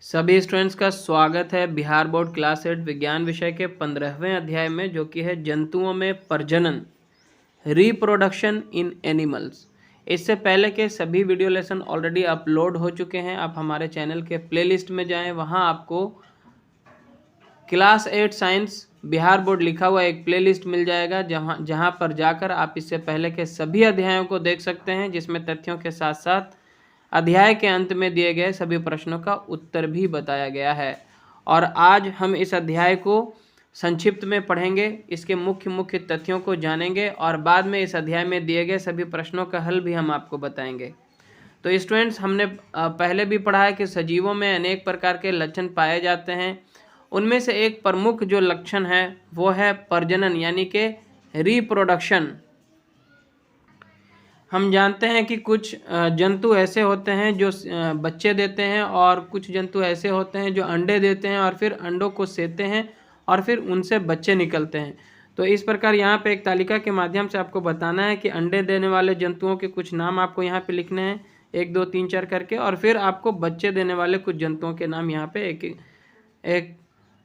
सभी स्टूडेंट्स का स्वागत है बिहार बोर्ड क्लास 8 विज्ञान विषय के 15वें अध्याय में, जो कि है जंतुओं में प्रजनन, रिप्रोडक्शन इन एनिमल्स। इससे पहले के सभी वीडियो लेसन ऑलरेडी अपलोड हो चुके हैं। आप हमारे चैनल के प्लेलिस्ट में जाएं, वहां आपको क्लास 8 साइंस बिहार बोर्ड लिखा हुआ एक प्लेलिस्ट मिल जाएगा, जहां पर जाकर आप इससे पहले के सभी अध्यायों को देख सकते हैं, जिसमें तथ्यों के साथ साथ अध्याय के अंत में दिए गए सभी प्रश्नों का उत्तर भी बताया गया है। और आज हम इस अध्याय को संक्षिप्त में पढ़ेंगे, इसके मुख्य मुख्य तथ्यों को जानेंगे और बाद में इस अध्याय में दिए गए सभी प्रश्नों का हल भी हम आपको बताएंगे। तो स्टूडेंट्स, हमने पहले भी पढ़ा है कि सजीवों में अनेक प्रकार के लक्षण पाए जाते हैं। उनमें से एक प्रमुख जो लक्षण है वो है प्रजनन, यानी कि रिप्रोडक्शन। हम जानते हैं कि कुछ जंतु ऐसे होते हैं जो बच्चे देते हैं, और कुछ जंतु ऐसे होते हैं जो अंडे देते हैं और फिर अंडों को सेते हैं और फिर उनसे बच्चे निकलते हैं। तो इस प्रकार यहाँ पे एक तालिका के माध्यम से आपको बताना है कि अंडे देने वाले जंतुओं के कुछ नाम आपको यहाँ पे लिखने हैं, 1 2 3 4 करके, और फिर आपको बच्चे देने वाले कुछ जंतुओं के नाम यहाँ पे एक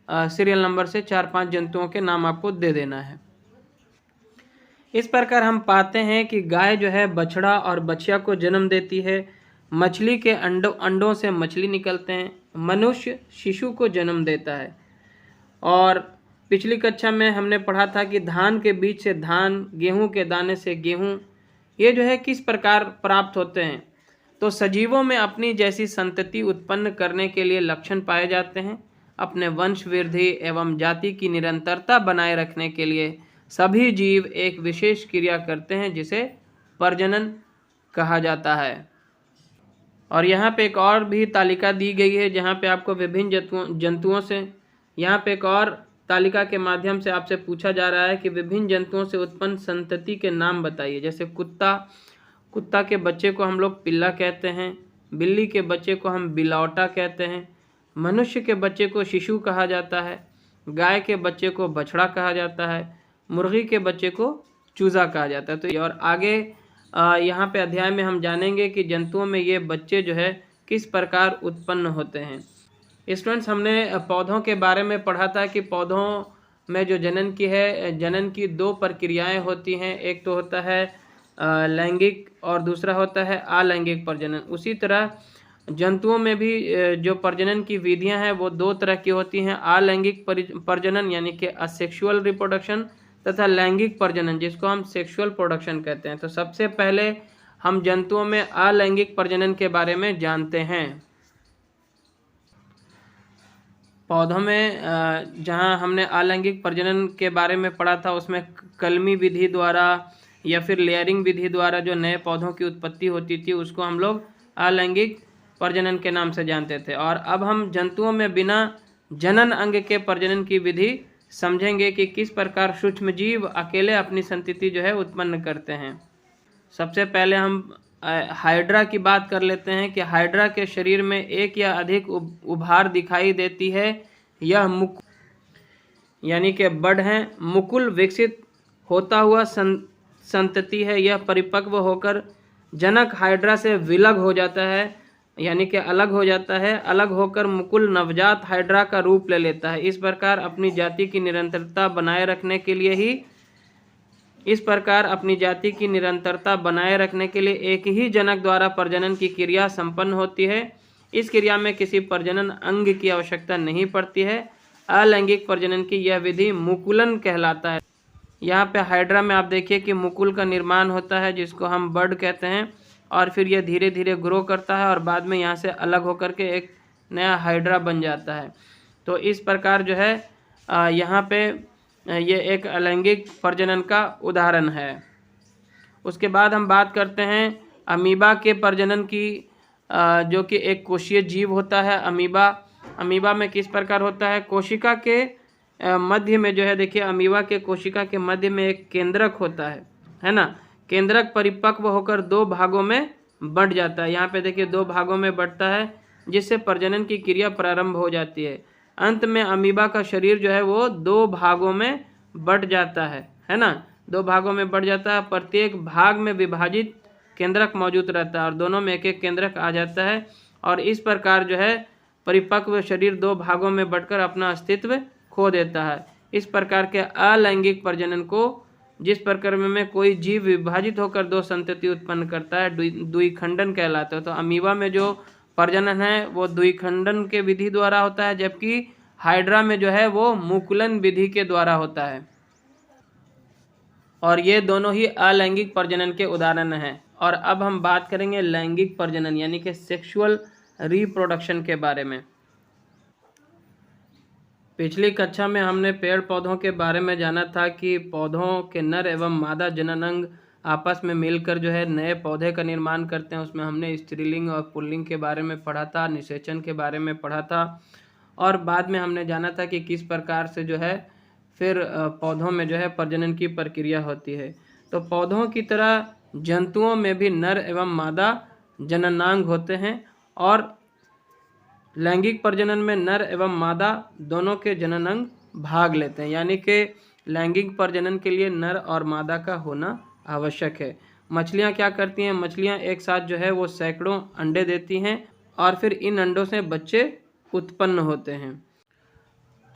सीरियल नंबर से 4-5 जंतुओं के नाम आपको दे देना है। इस प्रकार हम पाते हैं कि गाय जो है बछड़ा और बछिया को जन्म देती है। मछली के अंडों से मछली निकलते हैं। मनुष्य शिशु को जन्म देता है। और पिछली कक्षा में हमने पढ़ा था कि धान के बीज से धान, गेहूं के दाने से गेहूं, ये जो है किस प्रकार प्राप्त होते हैं। तो सजीवों में अपनी जैसी संतति उत्पन्न करने के लिए लक्षण पाए जाते हैं। अपने वंश वृद्धि एवं जाति की निरंतरता बनाए रखने के लिए सभी जीव एक विशेष क्रिया करते हैं, जिसे प्रजनन कहा जाता है। और यहाँ पे एक और भी तालिका दी गई है, जहाँ पे आपको विभिन्न जंतुओं से, यहाँ पे एक और तालिका के माध्यम से आपसे पूछा जा रहा है कि विभिन्न जंतुओं से उत्पन्न संतति के नाम बताइए। जैसे कुत्ता के बच्चे को हम लोग पिल्ला कहते हैं, बिल्ली के बच्चे को हम बिलौटा कहते हैं, मनुष्य के बच्चे को शिशु कहा जाता है, गाय के बच्चे को बछड़ा कहा जाता है, मुर्गी के बच्चे को चूजा कहा जाता है। तो और आगे यहाँ पे अध्याय में हम जानेंगे कि जंतुओं में ये बच्चे जो है किस प्रकार उत्पन्न होते हैं। स्टूडेंट्स, हमने पौधों के बारे में पढ़ा था कि पौधों में जो जनन की 2 प्रक्रियाएं होती हैं। एक तो होता है लैंगिक और दूसरा होता है अलैंगिक प्रजनन। उसी तरह जंतुओं में भी जो प्रजनन की विधियां हैं वो 2 तरह की होती हैं। अलैंगिक प्रजनन यानी कि असेक्सुअल रिप्रोडक्शन, तथा लैंगिक प्रजनन जिसको हम सेक्सुअल प्रोडक्शन कहते हैं। तो सबसे पहले हम जंतुओं में अलैंगिक प्रजनन के बारे में जानते हैं। पौधों में जहां हमने अलैंगिक प्रजनन के बारे में पढ़ा था, उसमें कलमी विधि द्वारा या फिर लेयरिंग विधि द्वारा जो नए पौधों की उत्पत्ति होती थी, उसको हम लोग अलैंगिक प्रजनन के नाम से जानते थे। और अब हम जंतुओं में बिना जनन अंग के प्रजनन की विधि समझेंगे कि किस प्रकार सूक्ष्म जीव अकेले अपनी संतति जो है उत्पन्न करते हैं। सबसे पहले हम हाइड्रा की बात कर लेते हैं कि हाइड्रा के शरीर में एक या अधिक उभार दिखाई देती है। यह यानी कि बड हैं, मुकुल विकसित होता हुआ संतति है। यह परिपक्व होकर जनक हाइड्रा से विलग हो जाता है, यानी कि अलग हो जाता है। अलग होकर मुकुल नवजात हाइड्रा का रूप ले लेता है। इस प्रकार अपनी जाति की निरंतरता बनाए रखने के लिए एक ही जनक द्वारा प्रजनन की क्रिया संपन्न होती है। इस क्रिया में किसी प्रजनन अंग की आवश्यकता नहीं पड़ती है। अलैंगिक प्रजनन की यह विधि मुकुलन कहलाता है। यहाँ पे हाइड्रा में आप देखिए कि मुकुल का निर्माण होता है, जिसको हम बड कहते हैं, और फिर यह धीरे धीरे ग्रो करता है और बाद में यहाँ से अलग होकर के एक नया हाइड्रा बन जाता है। तो इस प्रकार जो है यहाँ पे ये एक अलैंगिक प्रजनन का उदाहरण है। उसके बाद हम बात करते हैं अमीबा के प्रजनन की, जो कि एक कोशीय जीव होता है। अमीबा में किस प्रकार होता है, कोशिका के मध्य में जो है, देखिए अमीबा के कोशिका के मध्य में एक केंद्रक होता है ना। केंद्रक परिपक्व होकर 2 भागों में बंट जाता है। यहाँ पे देखिए 2 भागों में बंटता है, जिससे प्रजनन की क्रिया प्रारंभ हो जाती है। अंत में अमीबा का शरीर जो है वो 2 भागों में बंट जाता है ना। 2 भागों में बंट जाता है। प्रत्येक भाग में विभाजित केंद्रक मौजूद रहता है और दोनों में एक एक केंद्रक आ जाता है। और इस प्रकार जो है परिपक्व शरीर दो भागों में बंटकर अपना अस्तित्व खो देता है। इस प्रकार के अलैंगिक प्रजनन को जिस प्रकार में कोई जीव विभाजित होकर दो संतति उत्पन्न करता है द्विखंडन कहलाता है। तो अमीबा में जो प्रजनन है वो द्विखंडन के विधि द्वारा होता है, जबकि हाइड्रा में जो है वो मुकुलन विधि के द्वारा होता है। और ये दोनों ही अलैंगिक प्रजनन के उदाहरण हैं। और अब हम बात करेंगे लैंगिक प्रजनन यानी कि सेक्सुअल रिप्रोडक्शन के बारे में। पिछली कक्षा में हमने पेड़ पौधों के बारे में जाना था कि पौधों के नर एवं मादा जननांग आपस में मिलकर जो है नए पौधे का निर्माण करते हैं। उसमें हमने स्त्रीलिंग और पुल्लिंग के बारे में पढ़ा था, निषेचन के बारे में पढ़ा था, और बाद में हमने जाना था कि किस प्रकार से जो है फिर पौधों में जो है प्रजनन की प्रक्रिया होती है। तो पौधों की तरह जंतुओं में भी नर एवं मादा जननांग होते हैं, और लैंगिक प्रजनन में नर एवं मादा दोनों के जननांग भाग लेते हैं, यानी कि लैंगिक प्रजनन के लिए नर और मादा का होना आवश्यक है। मछलियाँ क्या करती हैं? मछलियाँ एक साथ जो है वो सैकड़ों अंडे देती हैं और फिर इन अंडों से बच्चे उत्पन्न होते हैं।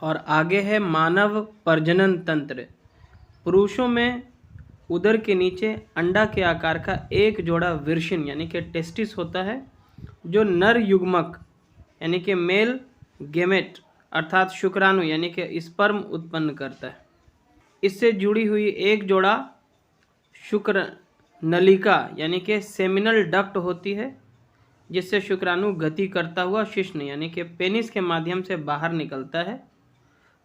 और आगे है मानव प्रजनन तंत्र। पुरुषों में उदर के नीचे अंडा के आकार का एक जोड़ा विर्शिन यानी कि टेस्टिस होता है, जो नर युग्मक यानी कि मेल गेमेट अर्थात शुक्राणु यानी कि स्पर्म उत्पन्न करता है। इससे जुड़ी हुई एक जोड़ा शुक्र नलिका यानी कि सेमिनल डक्ट होती है, जिससे शुक्राणु गति करता हुआ शिश्न यानी कि पेनिस के माध्यम से बाहर निकलता है।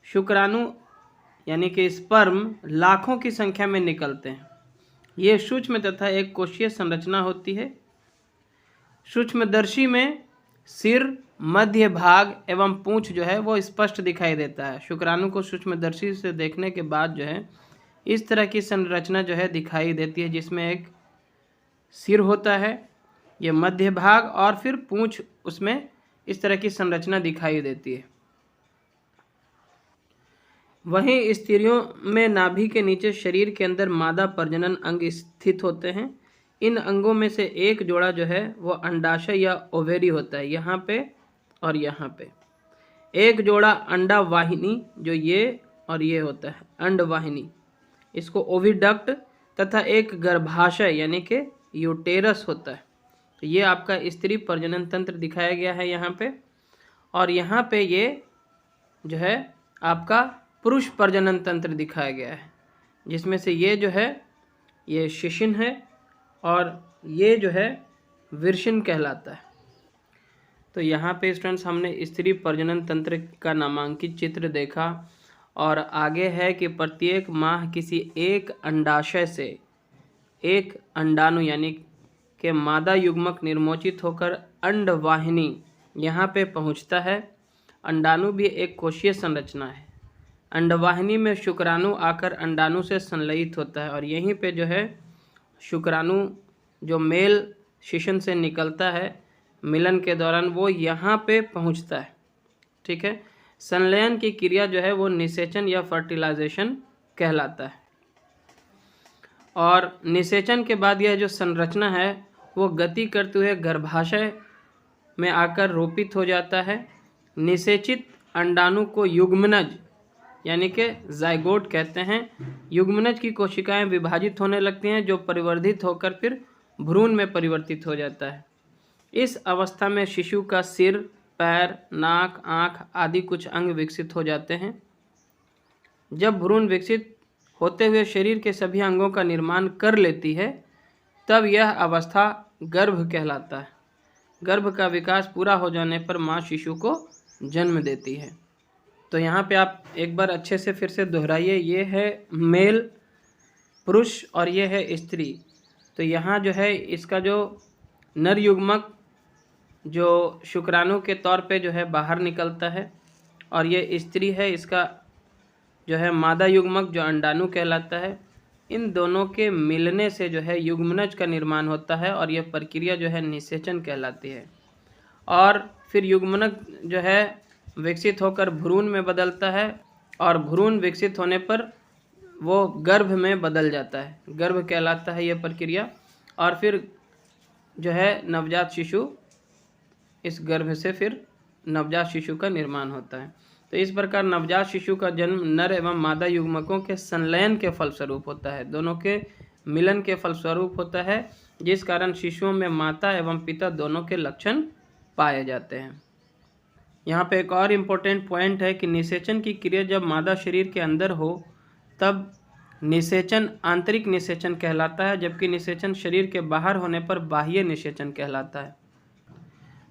शुक्राणु यानी कि स्पर्म लाखों की संख्या में निकलते हैं। ये सूक्ष्म तथा एक कोशीय संरचना होती है। सूक्ष्मदर्शी में सिर, मध्य भाग एवं पूंछ जो है वो स्पष्ट दिखाई देता है। शुक्राणु को सूक्ष्मदर्शी से देखने के बाद जो है इस तरह की संरचना जो है दिखाई देती है, जिसमें एक सिर होता है, ये मध्य भाग और फिर पूंछ, उसमें इस तरह की संरचना दिखाई देती है। वहीं स्त्रियों में नाभि के नीचे शरीर के अंदर मादा प्रजनन अंग स्थित होते हैं। इन अंगों में से एक जोड़ा जो है वो अंडाशय या ओवेरी होता है, यहाँ पे और यहाँ पे। एक जोड़ा अंडा वाहिनी जो ये और ये होता है अंडवाहिनी, इसको ओविडक्ट, तथा एक गर्भाशय यानी कि यूटेरस होता है। तो ये आपका स्त्री प्रजनन तंत्र दिखाया गया है यहाँ पे। और यहाँ पे ये जो है आपका पुरुष प्रजनन तंत्र दिखाया गया है, जिसमें से ये जो है ये शिशिन है और ये जो है विर्शिन कहलाता है। तो यहाँ पे स्टूडेंट्स हमने स्त्री प्रजनन तंत्र का नामांकित चित्र देखा, और आगे है कि प्रत्येक माह किसी एक अंडाशय से एक अंडाणु यानी कि मादा युग्मक निर्मोचित होकर अंडवाहिनी यहाँ पे पहुँचता है। अंडाणु भी एक कोशीय संरचना है। अंडवाहिनी में शुक्राणु आकर अंडाणु से संलयित होता है, और यहीं पे जो है शुक्राणु जो मेल शिशन से निकलता है मिलन के दौरान वो यहाँ पे पहुँचता है। ठीक है, संलयन की क्रिया जो है वो निषेचन या फर्टिलाइजेशन कहलाता है। और निषेचन के बाद यह जो संरचना है वो गति करते हुए गर्भाशय में आकर रोपित हो जाता है। निषेचित अंडाणु को युग्मनज यानी कि जाइगोट कहते हैं। युग्मनज की कोशिकाएं विभाजित होने लगती हैं, जो परिवर्धित होकर फिर भ्रूण में परिवर्तित हो जाता है। इस अवस्था में शिशु का सिर, पैर, नाक, आँख आदि कुछ अंग विकसित हो जाते हैं। जब भ्रूण विकसित होते हुए शरीर के सभी अंगों का निर्माण कर लेती है, तब यह अवस्था गर्भ कहलाता है। गर्भ का विकास पूरा हो जाने पर माँ शिशु को जन्म देती है। तो यहाँ पे आप एक बार अच्छे से फिर से दोहराइए, ये है मेल पुरुष और ये है स्त्री। तो यहाँ जो है इसका जो नर युग्मक जो शुक्राणु के तौर पे जो है बाहर निकलता है, और ये स्त्री है, इसका जो है मादा युग्मक जो अंडाणु कहलाता है। इन दोनों के मिलने से जो है युग्मनज का निर्माण होता है, और यह प्रक्रिया जो है निषेचन कहलाती है। और फिर युग्मनज जो है विकसित होकर भ्रूण में बदलता है, और भ्रूण विकसित होने पर वो गर्भ में बदल जाता है, गर्भ कहलाता है यह प्रक्रिया। और फिर जो है नवजात शिशु इस गर्भ से फिर नवजात शिशु का निर्माण होता है। तो इस प्रकार नवजात शिशु का जन्म नर एवं मादा युग्मकों के संलयन के फलस्वरूप होता है, दोनों के मिलन के फलस्वरूप होता है, जिस कारण शिशुओं में माता एवं पिता दोनों के लक्षण पाए जाते हैं। यहाँ पे एक और इम्पोर्टेंट पॉइंट है कि निषेचन की क्रिया जब मादा शरीर के अंदर हो तब निषेचन आंतरिक निषेचन कहलाता है, जबकि निषेचन शरीर के बाहर होने पर बाह्य निषेचन कहलाता है।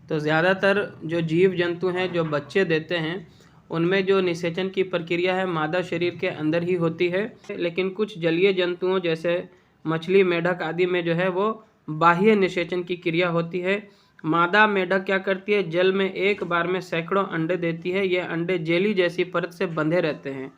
तो ज़्यादातर जो जीव जंतु हैं जो बच्चे देते हैं उनमें जो निषेचन की प्रक्रिया है मादा शरीर के अंदर ही होती है, लेकिन कुछ जलीय जंतुओं जैसे मछली, मेढक आदि में जो है वो बाह्य निषेचन की क्रिया होती है। मादा मेढक क्या करती है, जल में एक बार में सैकड़ों अंडे देती है। ये अंडे जेली जैसी परत से बंधे रहते हैं।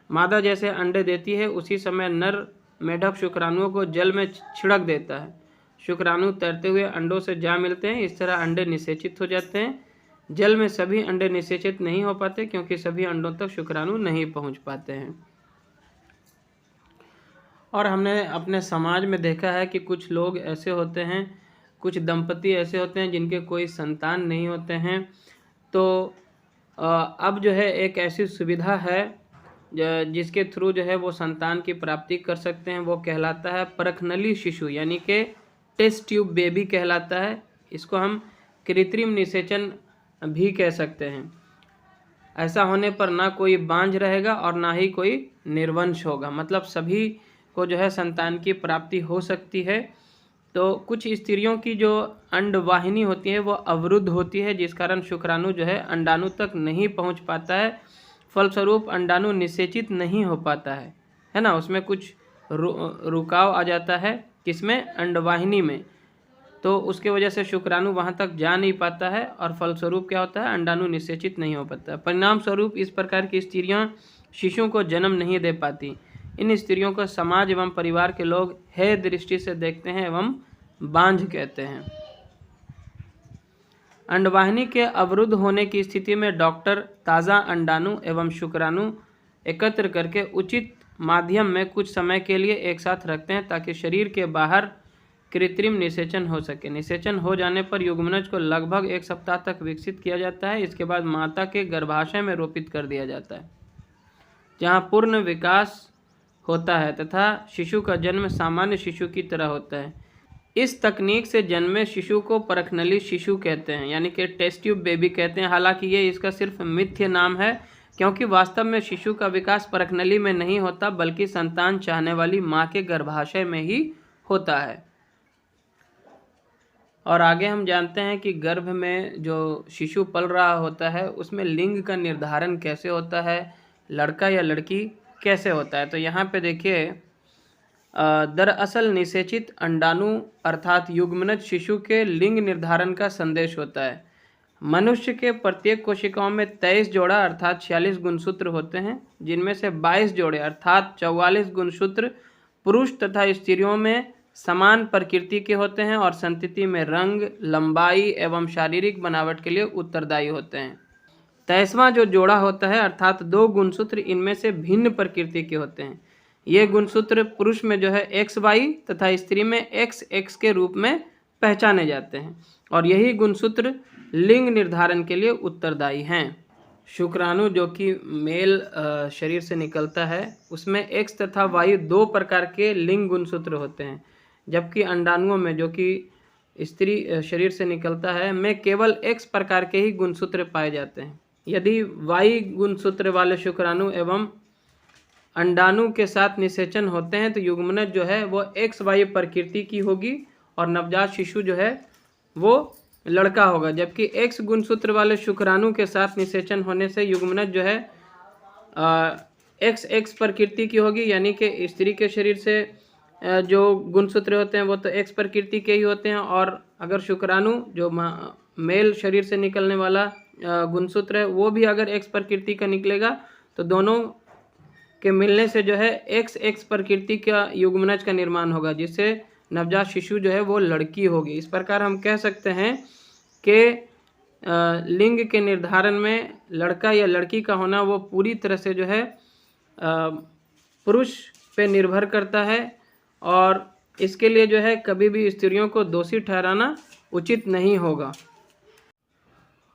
मादा जैसे अंडे देती है उसी समय नर मेढक शुक्राणुओं को जल में छिड़क देता है। शुक्राणु तैरते हुए अंडों से जा मिलते हैं। इस तरह अंडे निषेचित हो जाते हैं। जल में सभी अंडे निषेचित नहीं हो पाते क्योंकि सभी अंडों तक शुक्राणु नहीं पहुंच पाते हैं। और हमने अपने समाज में देखा है कि कुछ लोग ऐसे होते हैं, कुछ दंपति ऐसे होते हैं जिनके कोई संतान नहीं होते हैं। तो अब जो है एक ऐसी सुविधा है जिसके थ्रू जो है वो संतान की प्राप्ति कर सकते हैं। वो कहलाता है परखनली शिशु, यानी कि टेस्ट ट्यूब बेबी कहलाता है। इसको हम कृत्रिम निषेचन भी कह सकते हैं। ऐसा होने पर ना कोई बांझ रहेगा और ना ही कोई निर्वंश होगा, मतलब सभी को जो है संतान की प्राप्ति हो सकती है। तो कुछ स्त्रियों की जो अंडवाहिनी होती है वो अवरुद्ध होती है, जिस कारण शुक्राणु जो है अंडाणु तक नहीं पहुंच पाता है। फलस्वरूप अंडाणु निषेचित नहीं हो पाता है ना, उसमें कुछ रुकाव आ जाता है, किसमें, अंडवाहिनी में। तो उसके वजह से शुक्राणु वहां तक जा नहीं पाता है और फलस्वरूप क्या होता है, अंडाणु निषेचित नहीं हो पाता। परिणाम स्वरूप इस प्रकार की स्त्रियां शिशु को जन्म नहीं दे पाती। इन स्त्रियों को समाज एवं परिवार के लोग हे दृष्टि से देखते हैं एवं बांझ कहते हैं। अंडवाहिनी के अवरुद्ध होने की स्थिति में डॉक्टर ताज़ा अंडाणु एवं शुक्राणु एकत्र करके उचित माध्यम में कुछ समय के लिए एक साथ रखते हैं ताकि शरीर के बाहर कृत्रिम निषेचन हो सके। निषेचन हो जाने पर युग्मनज को लगभग 1 सप्ताह तक विकसित किया जाता है। इसके बाद माता के गर्भाशय में रोपित कर दिया जाता है, जहाँ पूर्ण विकास होता है तथा शिशु का जन्म सामान्य शिशु की तरह होता है। इस तकनीक से जन्मे शिशु को परखनली शिशु कहते हैं, यानी कि टेस्ट ट्यूब बेबी कहते हैं। हालांकि ये इसका सिर्फ मिथ्य नाम है, क्योंकि वास्तव में शिशु का विकास परखनली में नहीं होता बल्कि संतान चाहने वाली माँ के गर्भाशय में ही होता है। और आगे हम जानते हैं कि गर्भ में जो शिशु पल रहा होता है उसमें लिंग का निर्धारण कैसे होता है, लड़का या लड़की कैसे होता है। तो यहाँ पे देखिए, दरअसल निषेचित अंडाणु अर्थात युग्मनज शिशु के लिंग निर्धारण का संदेश होता है। मनुष्य के प्रत्येक कोशिकाओं में 23 जोड़ा अर्थात 46 गुणसूत्र होते हैं, जिनमें से 22 जोड़े अर्थात 44 गुणसूत्र पुरुष तथा स्त्रियों में समान प्रकृति के होते हैं और संतति में रंग, लंबाई एवं शारीरिक बनावट के लिए उत्तरदायी होते हैं। 23वां जो जोड़ा होता है अर्थात 2 गुणसूत्र इनमें से भिन्न प्रकृति के होते हैं। ये गुणसूत्र पुरुष में जो है XY तथा स्त्री में XX के रूप में पहचाने जाते हैं और यही गुणसूत्र लिंग निर्धारण के लिए उत्तरदायी हैं। शुक्राणु जो कि मेल शरीर से निकलता है उसमें X तथा Y 2 प्रकार के लिंग गुणसूत्र होते हैं, जबकि अंडाणुओं में जो कि स्त्री शरीर से निकलता है में केवल X प्रकार के ही गुणसूत्र पाए जाते हैं। यदि Y गुणसूत्र वाले शुक्राणु एवं अंडाणु के साथ निषेचन होते हैं तो युग्मनज जो है वो XY प्रकृति की होगी और नवजात शिशु जो है वो लड़का होगा, जबकि X गुणसूत्र वाले शुक्राणु के साथ निषेचन होने से युग्मनज जो है XX प्रकृति की होगी, यानी कि स्त्री के शरीर से जो गुणसूत्र होते हैं वो तो X प्रकृति के ही होते हैं। और अगर शुक्राणु जो मेल शरीर से निकलने वाला गुणसूत्र है वो भी अगर X प्रकृति का निकलेगा तो दोनों के मिलने से जो है XX प्रकृति का युग्मनज का निर्माण होगा, जिससे नवजात शिशु जो है वो लड़की होगी। इस प्रकार हम कह सकते हैं कि लिंग के निर्धारण में लड़का या लड़की का होना वो पूरी तरह से जो है पुरुष पे निर्भर करता है और इसके लिए जो है कभी भी स्त्रियों को दोषी ठहराना उचित नहीं होगा।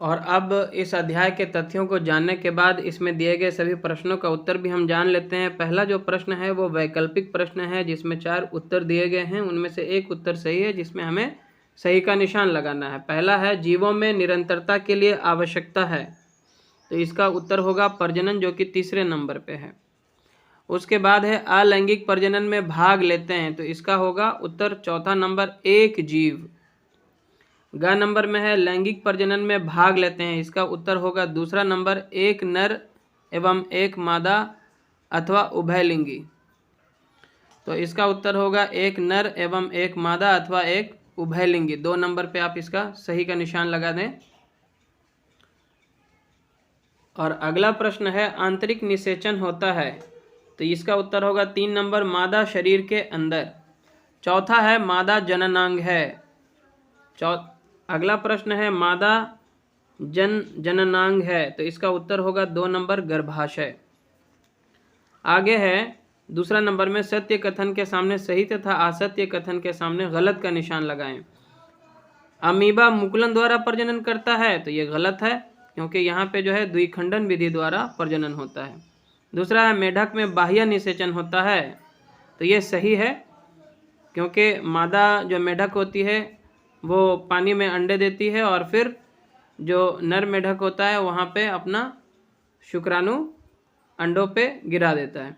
और अब इस अध्याय के तथ्यों को जानने के बाद इसमें दिए गए सभी प्रश्नों का उत्तर भी हम जान लेते हैं। पहला जो प्रश्न है वो वैकल्पिक प्रश्न है, जिसमें 4 उत्तर दिए गए हैं। उनमें से एक उत्तर सही है, जिसमें हमें सही का निशान लगाना है। पहला है जीवों में निरंतरता के लिए आवश्यकता है, तो इसका उत्तर होगा प्रजनन, जो कि तीसरे नंबर पे है। उसके बाद है अलैंगिक प्रजनन में भाग लेते हैं, तो इसका होगा उत्तर चौथा नंबर, एक जीव। ग नंबर में है लैंगिक प्रजनन में भाग लेते हैं, इसका उत्तर होगा दूसरा नंबर, एक नर एवं एक मादा अथवा उभयलिंगी। तो इसका उत्तर होगा एक नर एवं एक मादा अथवा एक उभयलिंगी। 2 नंबर पे आप इसका सही का निशान लगा दें। और अगला प्रश्न है आंतरिक निषेचन होता है, तो इसका उत्तर होगा 3 नंबर, मादा शरीर के अंदर। चौथा है मादा जननांग है। अगला प्रश्न है मादा जननांग है, तो इसका उत्तर होगा 2 नंबर, गर्भाशय। आगे है दूसरा नंबर में सत्य कथन के सामने सही तथा असत्य कथन के सामने गलत का निशान लगाएं। अमीबा मुकुलन द्वारा प्रजनन करता है, तो ये गलत है, क्योंकि यहाँ पे जो है द्विखंडन विधि द्वारा प्रजनन होता है। दूसरा है मेढक में बाह्य निषेचन होता है, तो ये सही है, क्योंकि मादा जो मेढक होती है वो पानी में अंडे देती है और फिर जो नर मेढक होता है वहाँ पे अपना शुक्राणु अंडों पे गिरा देता है।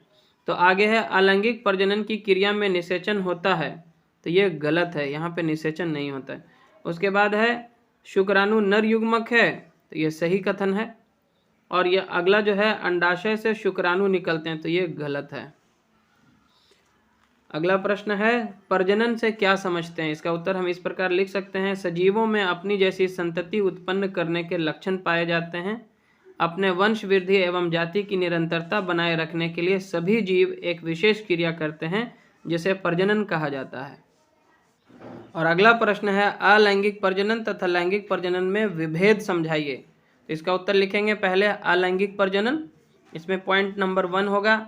तो आगे है अलैंगिक प्रजनन की क्रिया में निषेचन होता है, तो ये गलत है, यहाँ पे निषेचन नहीं होता है। उसके बाद है शुक्राणु नर युग्मक है, तो ये सही कथन है। और ये अगला जो है अंडाशय से शुक्राणु निकलते हैं, तो ये गलत है। अगला प्रश्न है प्रजनन से क्या समझते हैं, इसका उत्तर हम इस प्रकार लिख सकते हैं, सजीवों में अपनी जैसी संतति उत्पन्न करने के लक्षण पाए जाते हैं। अपने वंश वृद्धि एवं जाति की निरंतरता बनाए रखने के लिए सभी जीव एक विशेष क्रिया करते हैं, जिसे प्रजनन कहा जाता है। और अगला प्रश्न है अलैंगिक प्रजनन तथा लैंगिक प्रजनन में विभेद समझाइए, तो इसका उत्तर लिखेंगे पहले अलैंगिक प्रजनन, इसमें पॉइंट नंबर 1 होगा,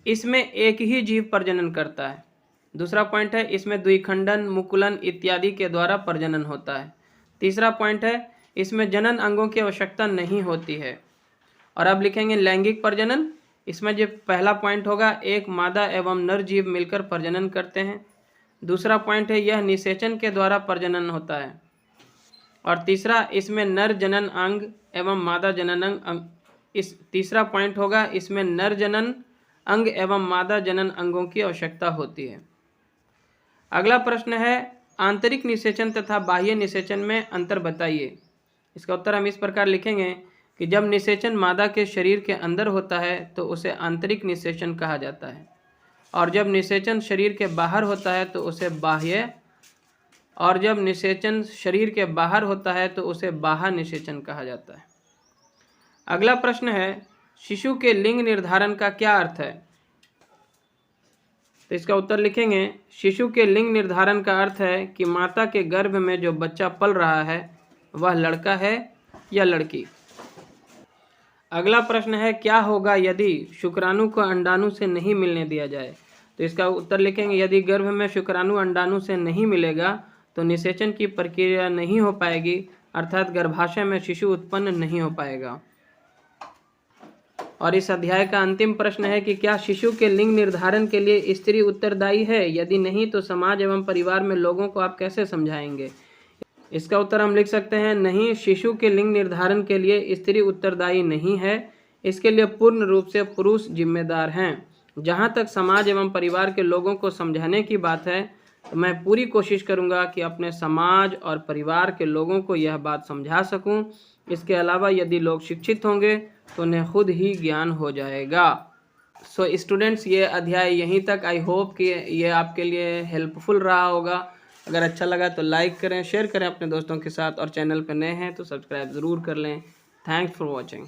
इसमें एक ही जीव प्रजनन करता है। दूसरा पॉइंट है इसमें द्विखंडन, मुकुलन इत्यादि के द्वारा प्रजनन होता है। तीसरा पॉइंट है इसमें जनन अंगों की आवश्यकता नहीं होती है। और अब लिखेंगे लैंगिक प्रजनन, इसमें जो पहला पॉइंट होगा एक मादा एवं नर जीव मिलकर प्रजनन करते हैं। दूसरा पॉइंट है यह निषेचन के द्वारा प्रजनन होता है। और तीसरा इसमें नर जनन अंग एवं मादा जनन अंग, इस तीसरा पॉइंट होगा इसमें नर जनन अंग एवं मादा जनन अंगों की आवश्यकता होती है। अगला प्रश्न है आंतरिक निषेचन तथा बाह्य निषेचन में अंतर बताइए। इसका उत्तर हम इस प्रकार लिखेंगे कि जब निषेचन मादा के शरीर के अंदर होता है तो उसे आंतरिक निषेचन कहा जाता है, और जब निषेचन शरीर के बाहर होता है तो उसे बाह्य, और जब निषेचन शरीर के बाहर होता है तो उसे बाह्य निषेचन कहा जाता है। अगला प्रश्न है शिशु के लिंग निर्धारण का क्या अर्थ है, तो इसका उत्तर लिखेंगे शिशु के लिंग निर्धारण का अर्थ है कि माता के गर्भ में जो बच्चा पल रहा है वह लड़का है या लड़की। अगला प्रश्न है क्या होगा यदि शुक्राणु को अंडाणु से नहीं मिलने दिया जाए, तो इसका उत्तर लिखेंगे यदि गर्भ में शुक्राणु अंडाणु से नहीं मिलेगा तो निषेचन की प्रक्रिया नहीं हो पाएगी, अर्थात गर्भाशय में शिशु उत्पन्न नहीं हो पाएगा। और इस अध्याय का अंतिम प्रश्न है कि क्या शिशु के लिंग निर्धारण के लिए स्त्री उत्तरदायी है, यदि नहीं तो समाज एवं परिवार में लोगों को आप कैसे समझाएंगे। इसका उत्तर हम लिख सकते हैं नहीं, शिशु के लिंग निर्धारण के लिए स्त्री उत्तरदायी नहीं है, इसके लिए पूर्ण रूप से पुरुष जिम्मेदार हैं। जहाँ तक समाज एवं परिवार के लोगों को समझाने की बात है तो मैं पूरी कोशिश करूँगा कि अपने समाज और परिवार के लोगों को यह बात समझा सकूँ। इसके अलावा यदि लोग शिक्षित होंगे तो उन्हें खुद ही ज्ञान हो जाएगा। सो स्टूडेंट्स, ये अध्याय यहीं तक। आई होप कि ये आपके लिए हेल्पफुल रहा होगा। अगर अच्छा लगा तो लाइक करें, शेयर करें अपने दोस्तों के साथ, और चैनल पर नए हैं तो सब्सक्राइब ज़रूर कर लें। Thanks for watching.